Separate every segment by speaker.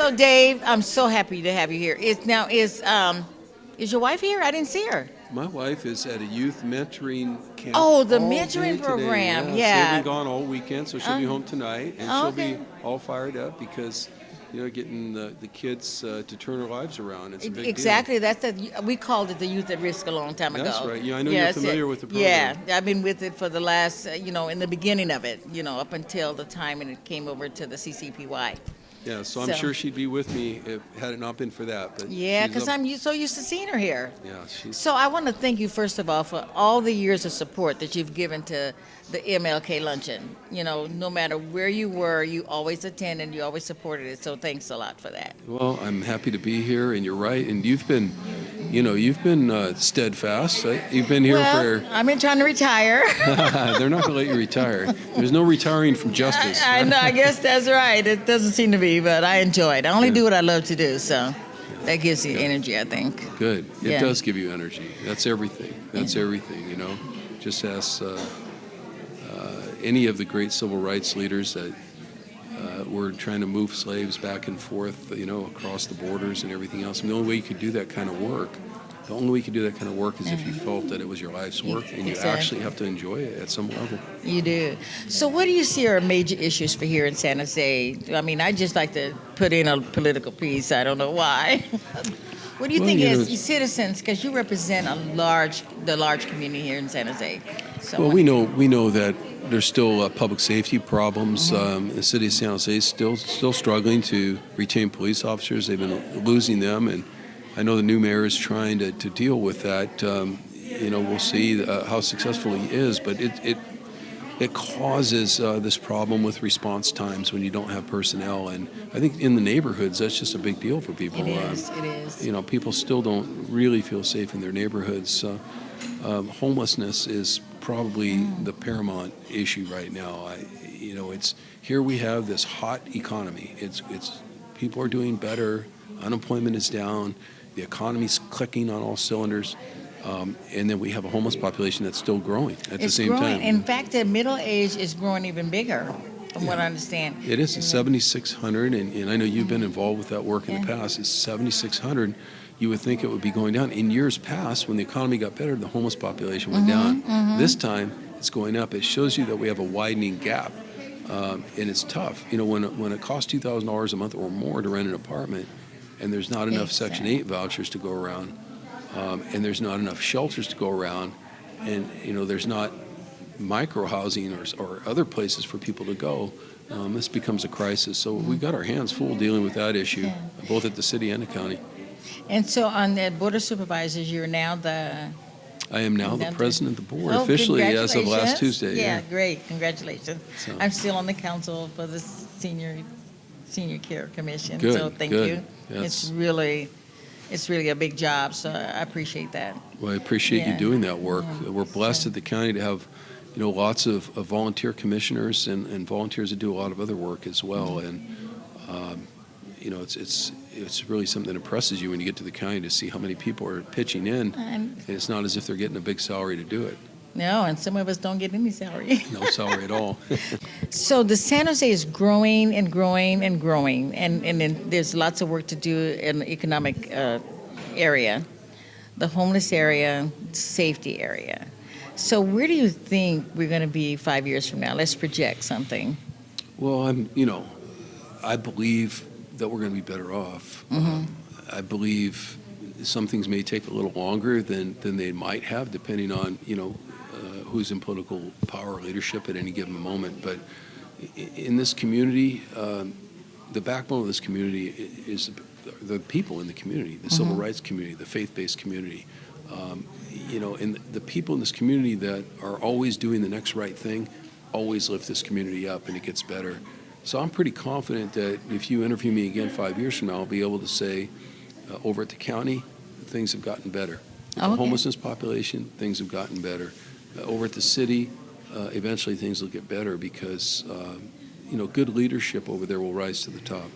Speaker 1: So Dave, I'm so happy to have you here. Is your wife here? I didn't see her.
Speaker 2: My wife is at a youth mentoring camp
Speaker 1: Oh, the
Speaker 2: all
Speaker 1: mentoring
Speaker 2: day today.
Speaker 1: program.
Speaker 2: Yeah, so they've been
Speaker 1: Yeah.
Speaker 2: gone all weekend, so she'll be home tonight, and she'll
Speaker 1: Okay.
Speaker 2: be all fired up because, getting the kids to turn their lives around. It's a big deal.
Speaker 1: Exactly. We called it the Youth at Risk a long time ago.
Speaker 2: That's right. Yeah, I know you're
Speaker 1: That's it.
Speaker 2: familiar with the
Speaker 1: Yeah,
Speaker 2: program.
Speaker 1: I've been with it for the last, in the beginning of it, up until the time when it came over to the CCPY.
Speaker 2: Yeah, so I'm
Speaker 1: So,
Speaker 2: sure she'd be with me if had it not been for that. But
Speaker 1: yeah,
Speaker 2: she's
Speaker 1: because
Speaker 2: up.
Speaker 1: I'm so used to seeing her here.
Speaker 2: Yeah, she's
Speaker 1: So I want to thank you first of all for all the years of support that you've given to the MLK luncheon. No matter where you were, you always attended, you always supported it. So thanks a lot for that.
Speaker 2: well. I'm happy to be here, and you're right. And you've been steadfast. You've been here
Speaker 1: Well, I've been trying to retire.
Speaker 2: They're not going to let you retire. There's no retiring from justice.
Speaker 1: I know. I guess that's right. It doesn't seem to be, but I enjoy it. I only do what I love to do, so that gives you energy, I think.
Speaker 2: Good. It
Speaker 1: Yeah.
Speaker 2: does give you energy. That's everything. That's everything. Just ask any of the great civil rights leaders that were trying to move slaves back and forth, across the borders and everything else. And the only way you could do that kind of work, is if you felt that it was your life's work, and you
Speaker 1: Exactly.
Speaker 2: actually have to enjoy it at some level.
Speaker 1: You do. So, what do you see are major issues for here in San Jose? I mean, I just like to put in a political piece. I don't know why. What do you
Speaker 2: Well,
Speaker 1: think
Speaker 2: you know,
Speaker 1: as citizens, because you represent the large community here in San Jose? So,
Speaker 2: Well, we know that there's still public safety problems. The city of San Jose is still struggling to retain police officers. They've been losing them, and I know the new mayor is trying to deal with that. We'll see how successful he is, but it causes this problem with response times when you don't have personnel. And I think in the neighborhoods, that's just a big deal for people.
Speaker 1: it is. It is.
Speaker 2: People still don't really feel safe in their neighborhoods. Homelessness is probably the paramount issue right now. It's here we have this hot economy. It's people are doing better. Unemployment is down. The economy's clicking on all cylinders. And then we have a homeless population that's still growing at the same
Speaker 1: growing.
Speaker 2: time.
Speaker 1: In fact, the middle age is growing even bigger, from what I understand.
Speaker 2: It is. It's 7,600, and I know you've been involved with that work in the past. It's 7,600. You would think it would be going down. In years past, when the economy got better, the homeless population went down. This time, it's going up. It shows you that we have a widening gap, and it's tough. When it costs $2,000 a month or more to rent an apartment, and there's not enough Section 8 vouchers to go around, and there's not enough shelters to go around, and there's not micro housing or other places for people to go, this becomes a crisis. So we've got our hands full dealing with that issue, both at the city and the county.
Speaker 1: And so on the Board of Supervisors, you're now
Speaker 2: I am now the president of the board, officially as of last
Speaker 1: congratulations.
Speaker 2: Tuesday.
Speaker 1: Yeah, great. Congratulations.
Speaker 2: So-
Speaker 1: I'm still on the council for the Senior Care Commission,
Speaker 2: Good,
Speaker 1: so thank
Speaker 2: good.
Speaker 1: you.
Speaker 2: Yes.
Speaker 1: It's really a big job, so I appreciate that.
Speaker 2: Well, I appreciate you
Speaker 1: Yeah.
Speaker 2: doing that work.
Speaker 1: Yeah.
Speaker 2: We're blessed at the county to have, lots of volunteer commissioners and volunteers that do a lot of other work as well. And it's really something that impresses you when you get to the county to see how many people are pitching in.
Speaker 1: And
Speaker 2: And it's not as if they're getting a big salary to do it.
Speaker 1: no, and some of us don't get any salary.
Speaker 2: No salary at all.
Speaker 1: So the San Jose is growing and growing and growing, and then there's lots of work to do in the economic area, the homeless area, safety area. So where do you think we're going to be 5 years from now? Let's project something.
Speaker 2: Well, I believe that we're going to be better off. I believe some things may take a little longer than they might have, depending on, who's in political power or leadership at any given moment. But in this community, the backbone of this community is the people in the community, the civil rights community, the faith-based community. And the people in this community that are always doing the next right thing always lift this community up, and it gets better. So I'm pretty confident that if you interview me again 5 years from now, I'll be able to say, over at the county, things have gotten better. With the homelessness population, things have gotten better. Over at the city, eventually things will get better because, good leadership over there will rise to the top.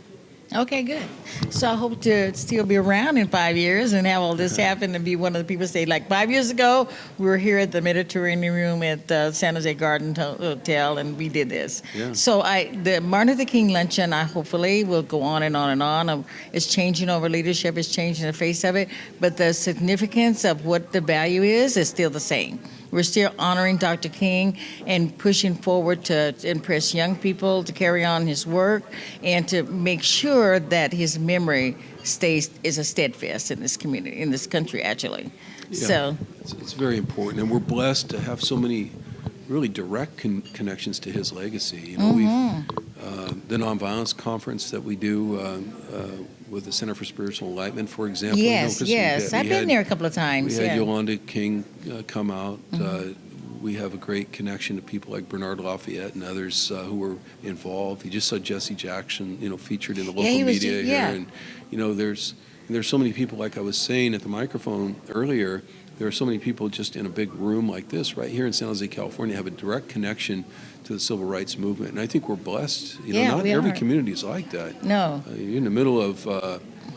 Speaker 1: Okay, good. So I hope to still be around in 5 years and have all this happen and be one of the people say, like 5 years ago, we were here at the Mediterranean Room at San Jose Garden Hotel and we did this.
Speaker 2: Yeah.
Speaker 1: So the Martin Luther King Luncheon, I hopefully will go on and on and on. It's changing over leadership, it's changing the face of it, but the significance of what the value is still the same. We're still honoring Dr. King and pushing forward to impress young people to carry on his work and to make sure that his memory is a steadfast in this community, in this country, actually.
Speaker 2: Yeah.
Speaker 1: So
Speaker 2: It's very important, and we're blessed to have so many really direct connections to his legacy. You know, we've the nonviolence conference that we do with the Center for Spiritual Enlightenment, for example.
Speaker 1: yes, yes, I've been there a couple of
Speaker 2: We
Speaker 1: times.
Speaker 2: had
Speaker 1: Yeah.
Speaker 2: Yolanda King come out. We have a great connection to people like Bernard Lafayette and others who were involved. You just saw Jesse Jackson, featured in the local
Speaker 1: he was
Speaker 2: media
Speaker 1: yeah.
Speaker 2: here, and there's so many people. Like I was saying at the microphone earlier, there are so many people just in a big room like this right here in San Jose, California, have a direct connection to the civil rights movement, and I think we're blessed.
Speaker 1: Yeah,
Speaker 2: Not
Speaker 1: we
Speaker 2: every
Speaker 1: are.
Speaker 2: community is like that.
Speaker 1: No.
Speaker 2: You're in the middle of.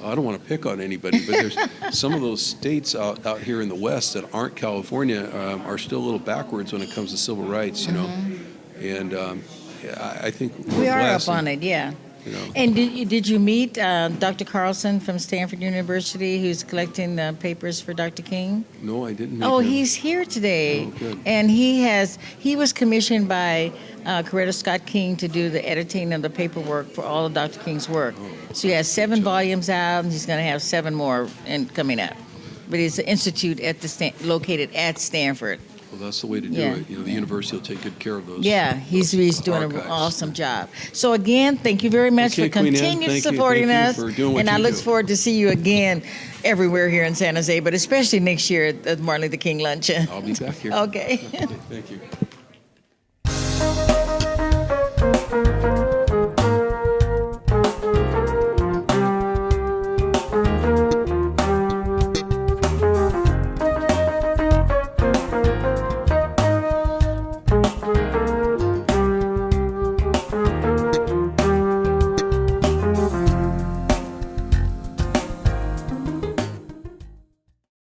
Speaker 2: I don't want to pick on anybody, but there's some of those states out here in the West that aren't California are still a little backwards when it comes to civil rights, And I think
Speaker 1: We are
Speaker 2: blessed,
Speaker 1: up on it, yeah.
Speaker 2: you know.
Speaker 1: And did you meet Dr. Carlson from Stanford University, who's collecting papers for Dr. King?
Speaker 2: No, I didn't.
Speaker 1: Oh,
Speaker 2: him.
Speaker 1: he's here today,
Speaker 2: Oh, good.
Speaker 1: and he was commissioned by Coretta Scott King to do the editing of the paperwork for all of Dr. King's work. So he has 7 volumes out, and he's going to have 7 more coming up. But it's an institute located at Stanford.
Speaker 2: Well, that's the way to do
Speaker 1: Yeah.
Speaker 2: it. The university will take good care of those.
Speaker 1: Yeah, he's doing an
Speaker 2: archives.
Speaker 1: awesome job. So again, thank you very much
Speaker 2: Okay,
Speaker 1: for
Speaker 2: Queen Anne,
Speaker 1: continuing
Speaker 2: thank you.
Speaker 1: supporting
Speaker 2: Thank you
Speaker 1: us.
Speaker 2: for doing what
Speaker 1: and I
Speaker 2: you
Speaker 1: look
Speaker 2: do.
Speaker 1: forward to see you again everywhere here in San Jose, but especially next year at the Martin Luther King Luncheon.
Speaker 2: I'll be back here.
Speaker 1: Okay.
Speaker 2: Thank you.